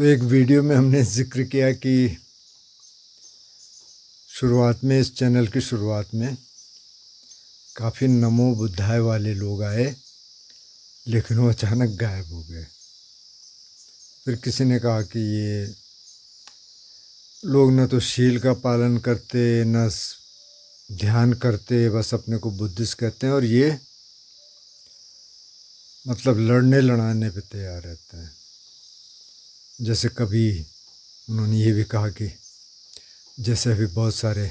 तो एक वीडियो में हमने ज़िक्र किया कि शुरुआत में, इस चैनल की शुरुआत में काफ़ी नमो बुद्धाय वाले लोग आए, लेकिन वो अचानक गायब हो गए। फिर किसी ने कहा कि ये लोग न तो शील का पालन करते, न ध्यान करते, बस अपने को बुद्धिस्ट कहते हैं और ये मतलब लड़ने लड़ाने पे तैयार रहते हैं। जैसे कभी उन्होंने ये भी कहा कि जैसे अभी बहुत सारे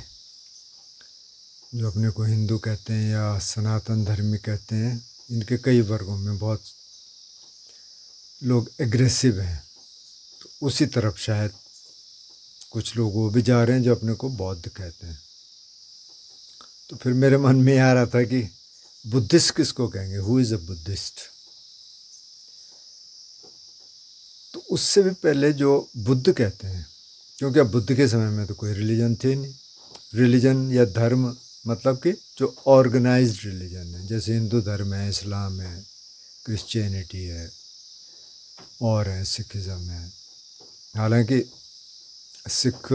जो अपने को हिंदू कहते हैं या सनातन धर्मी कहते हैं, इनके कई वर्गों में बहुत लोग एग्रेसिव हैं, तो उसी तरफ शायद कुछ लोग वो भी जा रहे हैं जो अपने को बौद्ध कहते हैं। तो फिर मेरे मन में आ रहा था कि बुद्धिस्ट किसको कहेंगे, हु इज़ अ बुद्धिस्ट। तो उससे भी पहले जो बुद्ध कहते हैं, क्योंकि अब बुद्ध के समय में तो कोई रिलीजन थे नहीं। रिलीजन या धर्म मतलब कि जो ऑर्गेनाइज्ड रिलीजन है, जैसे हिंदू धर्म है, इस्लाम है, क्रिश्चियनिटी है और है सिखिज़म है। हालांकि सिख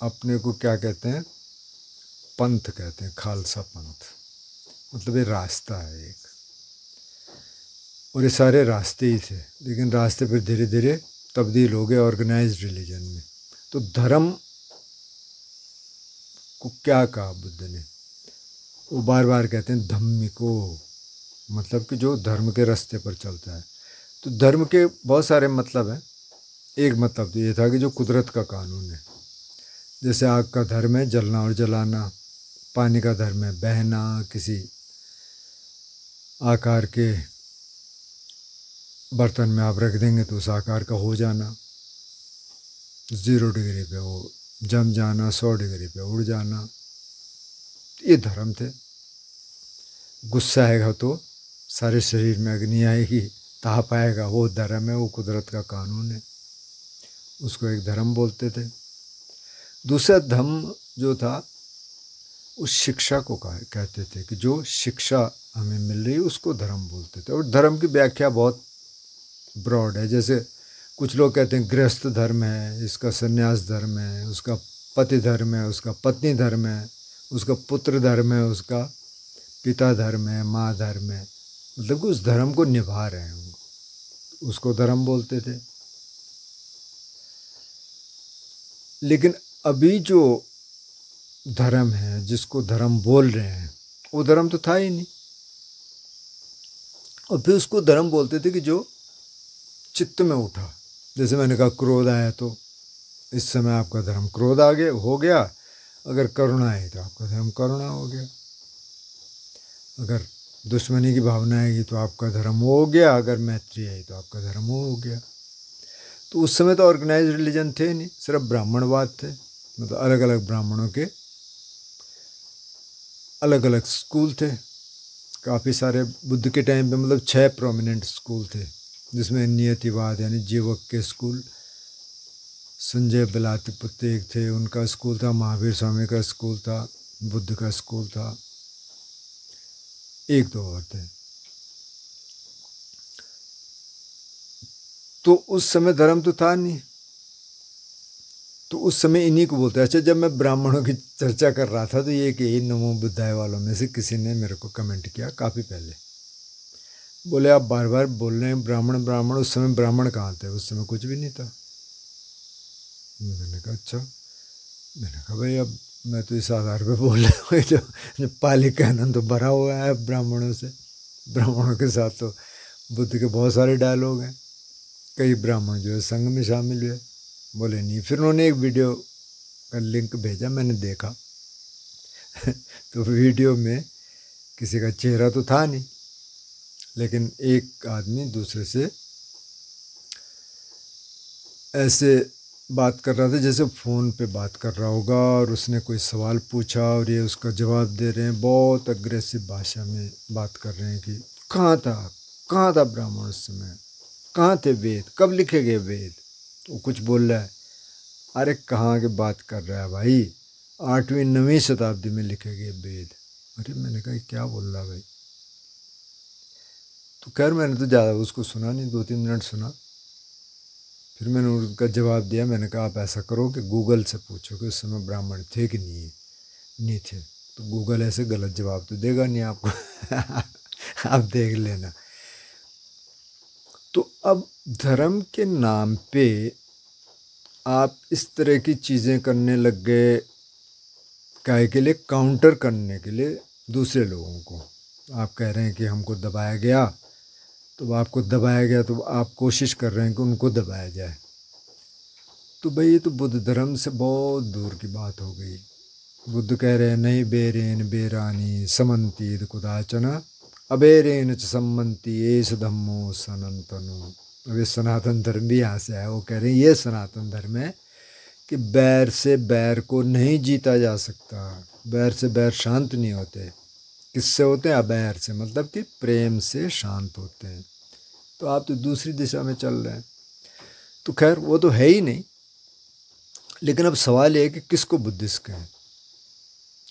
अपने को क्या कहते हैं, पंथ कहते हैं, खालसा पंथ, मतलब ये रास्ता है एक, और ये सारे रास्ते ही थे, लेकिन रास्ते फिर धीरे धीरे तब्दील हो गए ऑर्गेनाइज्ड रिलीजन में। तो धर्म को क्या कहा बुद्ध ने, वो बार बार कहते हैं धम्मिको, मतलब कि जो धर्म के रास्ते पर चलता है। तो धर्म के बहुत सारे मतलब हैं। एक मतलब तो ये था कि जो कुदरत का कानून है, जैसे आग का धर्म है जलना और जलाना, पानी का धर्म है बहना, किसी आकार के बर्तन में आप रख देंगे तो उस आकार का हो जाना, 0 डिग्री पे वो जम जाना, 100 डिग्री पे उड़ जाना, ये धर्म थे। गुस्सा आएगा तो सारे शरीर में अग्नि आएगी, ताप आएगा, वो धर्म है, वो कुदरत का कानून है, उसको एक धर्म बोलते थे। दूसरा धम्म जो था उस शिक्षा को कहते थे कि जो शिक्षा हमें मिल रही है उसको धर्म बोलते थे। और धर्म की व्याख्या बहुत ब्रॉड है। जैसे कुछ लोग कहते हैं गृहस्थ धर्म है, इसका संन्यास धर्म है, उसका पति धर्म है, उसका पत्नी धर्म है, उसका पुत्र धर्म है, उसका पिता धर्म है, माँ धर्म है, मतलब कि उस धर्म को निभा रहे हैं, उसको धर्म बोलते थे। लेकिन अभी जो धर्म है, जिसको धर्म बोल रहे हैं, वो धर्म तो था ही नहीं, और फिर उसको धर्म बोलते थे कि जो चित्त में उठा। जैसे मैंने कहा क्रोध आया, तो इस समय आपका धर्म क्रोध आ गया, हो गया। अगर करुणा आई तो आपका धर्म करुणा हो गया। अगर दुश्मनी की भावना आएगी तो आपका धर्म हो गया। अगर मैत्री आई तो आपका धर्म हो गया। तो उस समय तो ऑर्गेनाइज्ड रिलीजन थे नहीं, सिर्फ ब्राह्मणवाद थे। मतलब अलग अलग ब्राह्मणों के अलग अलग स्कूल थे, काफ़ी सारे। बुद्ध के टाइम पे मतलब 6 प्रोमिनेंट स्कूल थे, जिसमें नियतिवाद यानी जीवक के स्कूल, संजय बेलातीपुत्र एक थे, उनका स्कूल था, महावीर स्वामी का स्कूल था, बुद्ध का स्कूल था, एक दो और थे। तो उस समय धर्म तो था नहीं, तो उस समय इन्हीं को बोलते हैं। अच्छा, जब मैं ब्राह्मणों की चर्चा कर रहा था तो ये कि नमो बुद्धाय वालों में से किसी ने मेरे को कमेंट किया काफ़ी पहले, बोले आप बार बार बोल रहे हैं ब्राह्मण ब्राह्मण, उस समय ब्राह्मण कहाँ थे, उस समय कुछ भी नहीं था। मैंने कहा अच्छा, मैंने कहा भाई अब मैं तो इस आधार पे बोल रहा हूँ जो पाली कैनन तो भरा हुआ है ब्राह्मणों से, ब्राह्मणों के साथ तो बुद्ध के बहुत सारे डायलॉग हैं। कई ब्राह्मण जो है संघ में शामिल हुए, बोले नहीं। फिर उन्होंने एक वीडियो का लिंक भेजा, मैंने देखा तो वीडियो में किसी का चेहरा तो था नहीं, लेकिन एक आदमी दूसरे से ऐसे बात कर रहा था जैसे फ़ोन पे बात कर रहा होगा, और उसने कोई सवाल पूछा और ये उसका जवाब दे रहे हैं, बहुत अग्रेसिव भाषा में बात कर रहे हैं कि कहाँ था ब्राह्मण उस समय, कहाँ थे वेद, कब लिखे गए वेद। वो कुछ बोल रहा है, अरे कहाँ की बात कर रहा है भाई, 8वीं 9वीं शताब्दी में लिखे गए वेद। अरे मैंने कहा क्या बोल रहा भाई। तो खैर मैंने तो ज़्यादा उसको सुना नहीं, 2-3 मिनट सुना। फिर मैंने उनका जवाब दिया, मैंने कहा आप ऐसा करो कि गूगल से पूछो कि उस समय ब्राह्मण थे कि नहीं थे। तो गूगल ऐसे गलत जवाब तो देगा नहीं आपको आप देख लेना। तो अब धर्म के नाम पे आप इस तरह की चीज़ें करने लग गए, काहे के लिए? काउंटर करने के लिए दूसरे लोगों को। आप कह रहे हैं कि हमको दबाया गया, तो आपको दबाया गया तो आप कोशिश कर रहे हैं कि उनको दबाया जाए। तो भाई ये तो बुद्ध धर्म से बहुत दूर की बात हो गई। बुद्ध कह रहे हैं नहीं बेरेन बेरानी समन्ति कुदाचन अबेरेन च सम्मन्ति एस धम्मो सनातनो। अब ये सनातन धर्म भी यहाँ से है। वो कह रहे हैं ये सनातन धर्म है कि बैर से बैर को नहीं जीता जा सकता, बैर से बैर शांत नहीं होते। किससे होते हैं? अबैर से, मतलब कि प्रेम से शांत होते हैं। तो आप तो दूसरी दिशा में चल रहे हैं। तो खैर वो तो है ही नहीं। लेकिन अब सवाल ये है कि किसको बुद्धिस्ट कहें।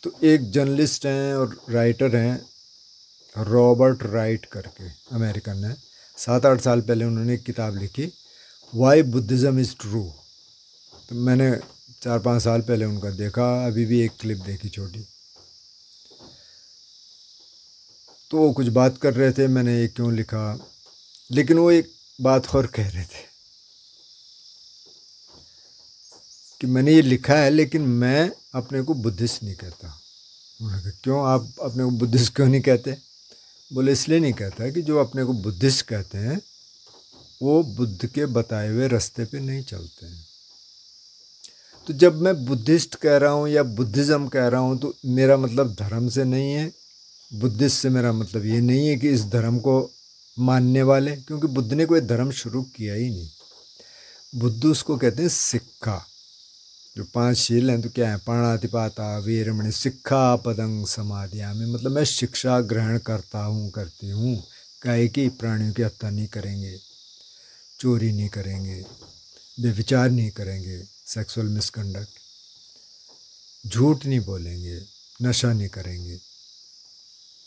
तो एक जर्नलिस्ट हैं और राइटर हैं रॉबर्ट राइट करके, अमेरिकन है। 7-8 साल पहले उन्होंने एक किताब लिखी, वाई बुद्धिज़्म इज़ ट्रू। तो मैंने 4-5 साल पहले उनका देखा, अभी भी एक क्लिप देखी छोटी। तो वो कुछ बात कर रहे थे, मैंने ये क्यों लिखा, लेकिन वो एक बात और कह रहे थे कि मैंने ये लिखा है लेकिन मैं अपने को बुद्धिस्ट नहीं कहता। उन्होंने कहा क्यों आप अपने को बुद्धिस्ट क्यों नहीं कहते? बोले इसलिए नहीं कहता कि जो अपने को बुद्धिस्ट कहते हैं वो बुद्ध के बताए हुए रास्ते पे नहीं चलते हैं। तो जब मैं बुद्धिस्ट कह रहा हूँ या बुद्धिज़्म कह रहा हूँ तो मेरा मतलब धर्म से नहीं है। बुद्धिस्ट से मेरा मतलब ये नहीं है कि इस धर्म को मानने वाले, क्योंकि बुद्ध ने कोई धर्म शुरू किया ही नहीं। बुद्ध उसको कहते हैं सिक्खा। जो 5 शील हैं तो क्या है? प्राणातिपाता वीरमणि सिक्खा पदं समाधियामि, मतलब मैं शिक्षा ग्रहण करता हूँ, करती हूँ। काहे कि प्राणियों की हत्या नहीं करेंगे, चोरी नहीं करेंगे, व्यभिचार नहीं करेंगे, सेक्सुअल मिसकंडक्ट, झूठ नहीं बोलेंगे, नशा नहीं करेंगे।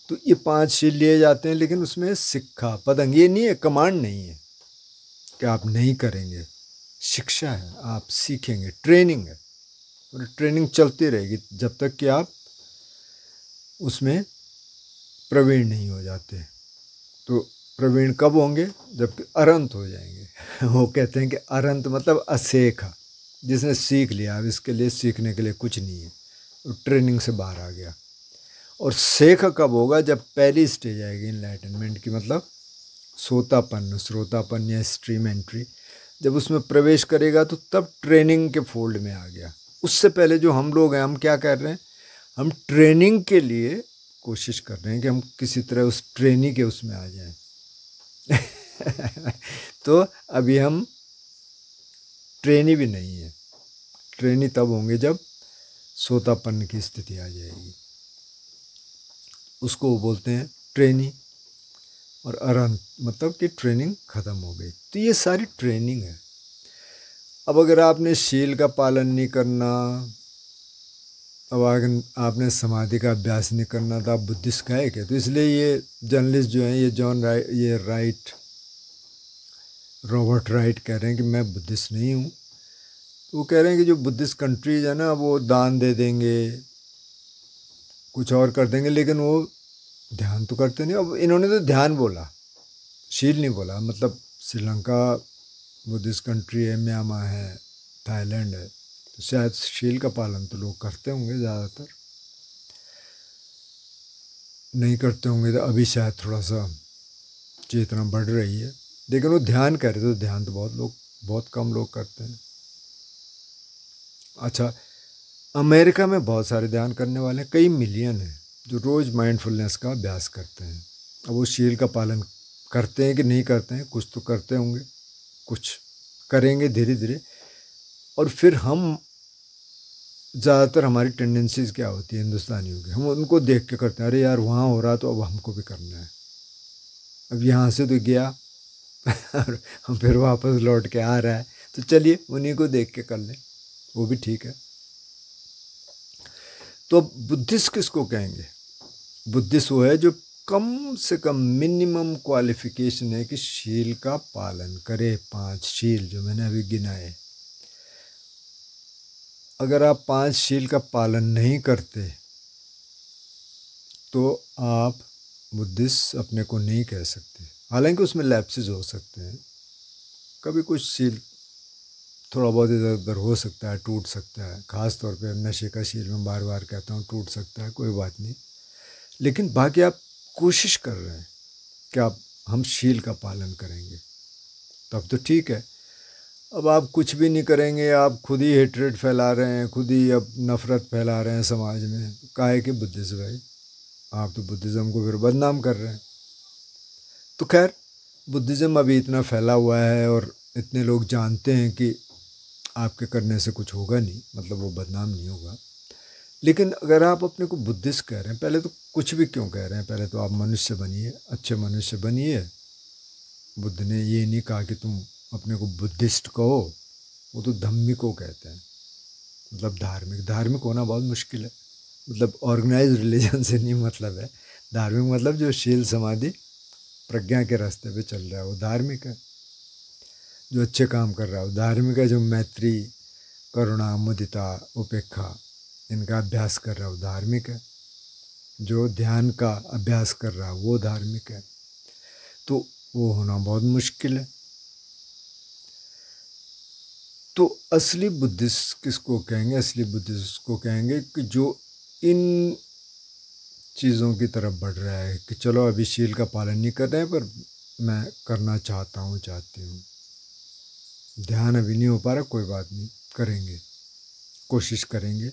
तो ये 5 शील लिए जाते हैं, लेकिन उसमें सिक्खा पदंग ये नहीं है, कमांड नहीं है कि आप नहीं करेंगे। शिक्षा है, आप सीखेंगे, ट्रेनिंग है। और ट्रेनिंग चलती रहेगी जब तक कि आप उसमें प्रवीण नहीं हो जाते। तो प्रवीण कब होंगे? जब अरंत हो जाएंगे वो कहते हैं कि अरंत मतलब असेखा, जिसने सीख लिया। अब इसके लिए सीखने के लिए कुछ नहीं है, तो ट्रेनिंग से बाहर आ गया। और सेख कब होगा? जब पहली स्टेज आएगी इनलाइटनमेंट की, मतलब श्रोतापन या स्ट्रीम एंट्री। जब उसमें प्रवेश करेगा तो तब ट्रेनिंग के फोल्ड में आ गया। उससे पहले जो हम लोग हैं, हम क्या कर रहे हैं? हम ट्रेनिंग के लिए कोशिश कर रहे हैं कि हम किसी तरह उस ट्रेनी के उसमें आ जाएं तो अभी हम ट्रेनी भी नहीं है। ट्रेनी तब होंगे जब सोतापन की स्थिति आ जाएगी, उसको वो बोलते हैं ट्रेनी। और अरंत मतलब कि ट्रेनिंग ख़त्म हो गई। तो ये सारी ट्रेनिंग है। अब अगर आपने शील का पालन नहीं करना, अब अगर आपने समाधि का अभ्यास नहीं करना, तो आप बुद्धिस्ट कहे क्या? तो इसलिए ये जर्नलिस्ट जो हैं, ये रॉबर्ट राइट कह रहे हैं कि मैं बुद्धिस्ट नहीं हूँ। तो वो कह रहे हैं कि जो बुद्धिस्ट कंट्रीज है ना, वो दान दे देंगे, कुछ और कर देंगे, लेकिन वो ध्यान तो करते नहीं। अब इन्होंने तो ध्यान बोला, शील नहीं बोला। मतलब श्रीलंका बुद्धिस्ट कंट्री है, म्यांमार है, थाईलैंड है, तो शायद शील का पालन तो लोग करते होंगे, ज़्यादातर नहीं करते होंगे। तो अभी शायद थोड़ा सा चेतना बढ़ रही है, लेकिन वो ध्यान करे तो ध्यान तो बहुत कम लोग करते हैं। अच्छा, अमेरिका में बहुत सारे ध्यान करने वाले, कई मिलियन हैं जो रोज़ माइंडफुलनेस का अभ्यास करते हैं। अब वो शील का पालन करते हैं कि नहीं करते हैं? कुछ तो करते होंगे, कुछ करेंगे धीरे धीरे। और फिर हम ज़्यादातर हमारी टेंडेंसीज़ क्या होती है हिंदुस्तानियों की, हम उनको देख के करते हैं, अरे यार वहाँ हो रहा तो अब हमको भी करना है। अब यहाँ से तो गया और हम फिर वापस लौट के आ रहा है, तो चलिए उन्हीं को देख के कर लें, वो भी ठीक है। तो अब बुद्धिस्ट किसको कहेंगे? बुद्धिस्ट वो है जो कम से कम मिनिमम क्वालिफिकेशन है कि शील का पालन करे। 5 शील जो मैंने अभी गिनाए, अगर आप 5 शील का पालन नहीं करते तो आप बुद्धिस्ट अपने को नहीं कह सकते। हालांकि उसमें लैप्सेस हो सकते हैं, कभी कुछ शील थोड़ा बहुत इधर उधर हो सकता है, टूट सकता है। ख़ास तौर पे नशे का शील मैं बार बार कहता हूँ, टूट सकता है, कोई बात नहीं। लेकिन बाकी आप कोशिश कर रहे हैं कि आप हम शील का पालन करेंगे, तब तो ठीक है। अब आप कुछ भी नहीं करेंगे, आप खुद ही हेट्रेड फैला रहे हैं, खुद ही अब नफ़रत फैला रहे हैं समाज में, काहे कि बुद्धिज़्म भाई, आप तो बुद्धिज़्म को फिर बदनाम कर रहे हैं। तो खैर, बुद्धिज़्म अभी इतना फैला हुआ है और इतने लोग जानते हैं कि आपके करने से कुछ होगा नहीं, मतलब वो बदनाम नहीं होगा। लेकिन अगर आप अपने को बुद्धिस्ट कह रहे हैं, पहले तो कुछ भी क्यों कह रहे हैं, पहले तो आप मनुष्य बनिए, अच्छे मनुष्य बनिए। बुद्ध ने ये नहीं कहा कि तुम अपने को बुद्धिस्ट कहो, वो तो धम्मी को कहते हैं, मतलब धार्मिक। धार्मिक होना बहुत मुश्किल है, मतलब ऑर्गेनाइज रिलीजन से नहीं मतलब है। धार्मिक मतलब जो शील समाधि प्रज्ञा के रास्ते पे चल रहा है वो धार्मिक है, जो अच्छे काम कर रहा है वो धार्मिक है, जो मैत्री करुणा मुदिता उपेक्षा इनका अभ्यास कर रहा है वो धार्मिक है, जो ध्यान का अभ्यास कर रहा है वो धार्मिक है। तो वो होना बहुत मुश्किल है। तो असली बुद्धिस्ट किसको कहेंगे? असली बुद्धिस्ट को कहेंगे कि जो इन चीज़ों की तरफ बढ़ रहा है कि चलो अभी शील का पालन नहीं कर रहे हैं पर मैं करना चाहता हूँ, चाहती हूँ, ध्यान अभी नहीं हो पा रहा, कोई बात नहीं, करेंगे, कोशिश करेंगे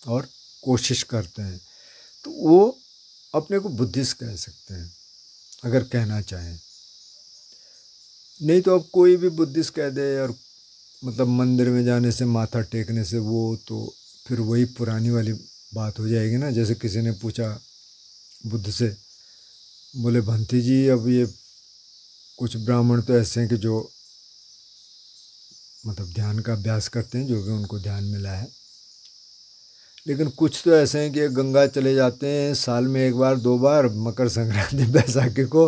और कोशिश करते हैं, तो वो अपने को बुद्धिस्ट कह सकते हैं अगर कहना चाहें। नहीं तो अब कोई भी बुद्धिस्ट कह दे और मतलब मंदिर में जाने से, माथा टेकने से, वो तो फिर वही पुरानी वाली बात हो जाएगी ना। जैसे किसी ने पूछा बुद्ध से, बोले भंती जी अब ये कुछ ब्राह्मण तो ऐसे हैं कि जो मतलब ध्यान का अभ्यास करते हैं, जो भी उनको ध्यान मिला है, लेकिन कुछ तो ऐसे हैं कि गंगा चले जाते हैं साल में 1 बार 2 बार, मकर संक्रांति बैसाखी को,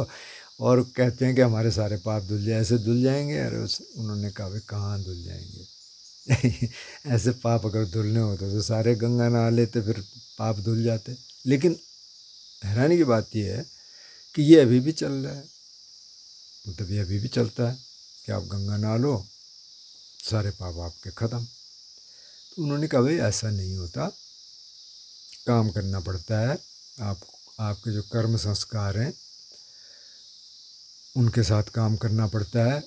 और कहते हैं कि हमारे सारे पाप धुल जाए। ऐसे धुल जाएंगे? अरे उन्होंने कहा भाई कहाँ धुल जाएंगे ऐसे पाप अगर धुलने होते तो सारे गंगा नहा लेते, फिर पाप धुल जाते। लेकिन हैरानी की बात यह है कि ये अभी भी चल रहा है, मतलब ये अभी भी चलता है कि आप गंगा नहा लो, सारे पाप आपके ख़त्म। तो उन्होंने कहा भाई ऐसा नहीं होता, काम करना पड़ता है, आपके जो कर्म संस्कार हैं उनके साथ काम करना पड़ता है,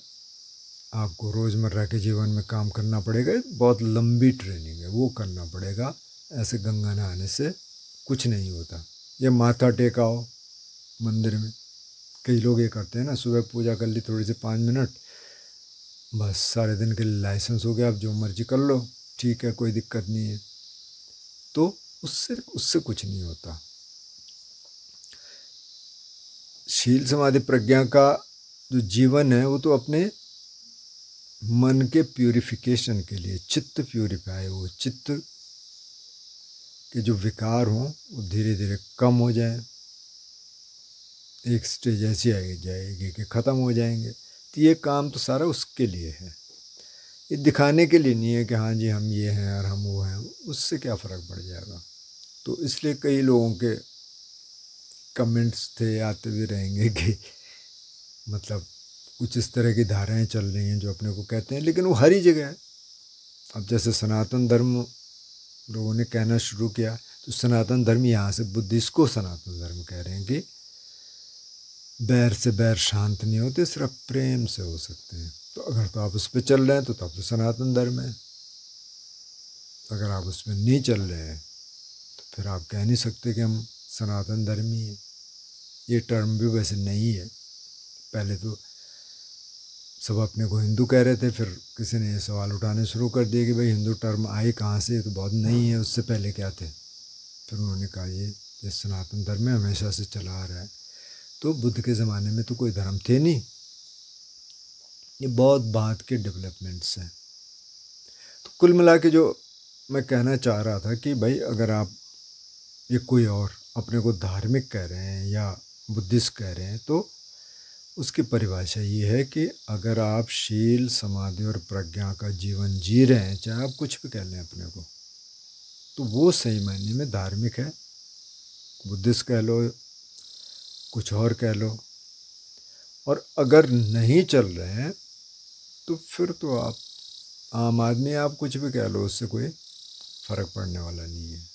आपको रोज़मर्रा के जीवन में काम करना पड़ेगा, बहुत लंबी ट्रेनिंग है, वो करना पड़ेगा। ऐसे गंगा नहाने से कुछ नहीं होता। ये माथा टेकाओ मंदिर में, कई लोग ये करते हैं ना, सुबह पूजा कर ली थोड़ी सी 5 मिनट, बस सारे दिन के लिए लाइसेंस हो गया, आप जो मर्जी कर लो, ठीक है, कोई दिक्कत नहीं है। तो उससे कुछ नहीं होता। शील समाधि प्रज्ञा का जो जीवन है वो तो अपने मन के प्यूरिफिकेशन के लिए, चित्त प्यूरिफाई हो, चित्त के जो विकार हों वो धीरे धीरे कम हो जाए, एक स्टेज ऐसी आई जाएगी कि ख़त्म हो जाएंगे। तो ये काम तो सारा उसके लिए है, ये दिखाने के लिए नहीं है कि हाँ जी हम ये हैं और हम वो हैं, उससे क्या फ़र्क पड़ जाएगा। तो इसलिए कई लोगों के कमेंट्स थे, आते भी रहेंगे कि मतलब कुछ इस तरह की धाराएं चल रही हैं जो अपने को कहते हैं, लेकिन वो हर ही जगह है। अब जैसे सनातन धर्म लोगों ने कहना शुरू किया, तो सनातन धर्म यहाँ से बुद्धिस्ट को सनातन धर्म कह रहे हैं कि बैर से बैर शांत नहीं होते, सिर्फ प्रेम से हो सकते हैं। तो अगर तो आप उस पर चल रहे हैं तो तब तो सनातन धर्म है। अगर आप उसमें नहीं चल रहे हैं तो फिर आप कह नहीं सकते कि हम सनातन धर्मी हैं। ये टर्म भी वैसे नहीं है, पहले तो सब अपने को हिंदू कह रहे थे, फिर किसी ने ये सवाल उठाने शुरू कर दिए कि भाई हिंदू टर्म आई कहाँ से, ये तो बहुत नई है, उससे पहले क्या थे। फिर उन्होंने कहा ये सनातन धर्म में हमेशा से चला आ रहा है। तो बुद्ध के ज़माने में तो कोई धर्म थे नहीं, ये बहुत बाद के डेवलपमेंट्स हैं। तो कुल मिला के जो मैं कहना चाह रहा था कि भाई अगर आप ये कोई और अपने को धार्मिक कह रहे हैं या बुद्धिस्ट कह रहे हैं, तो उसकी परिभाषा ये है कि अगर आप शील, समाधि और प्रज्ञा का जीवन जी रहे हैं, चाहे आप कुछ भी कह लें अपने को, तो वो सही मायने में धार्मिक है। बुद्धिस्ट कह लो, कुछ और कह लो। और अगर नहीं चल रहे हैं तो फिर तो आप आम आदमी, आप कुछ भी कह लो, उससे कोई फ़र्क पड़ने वाला नहीं है।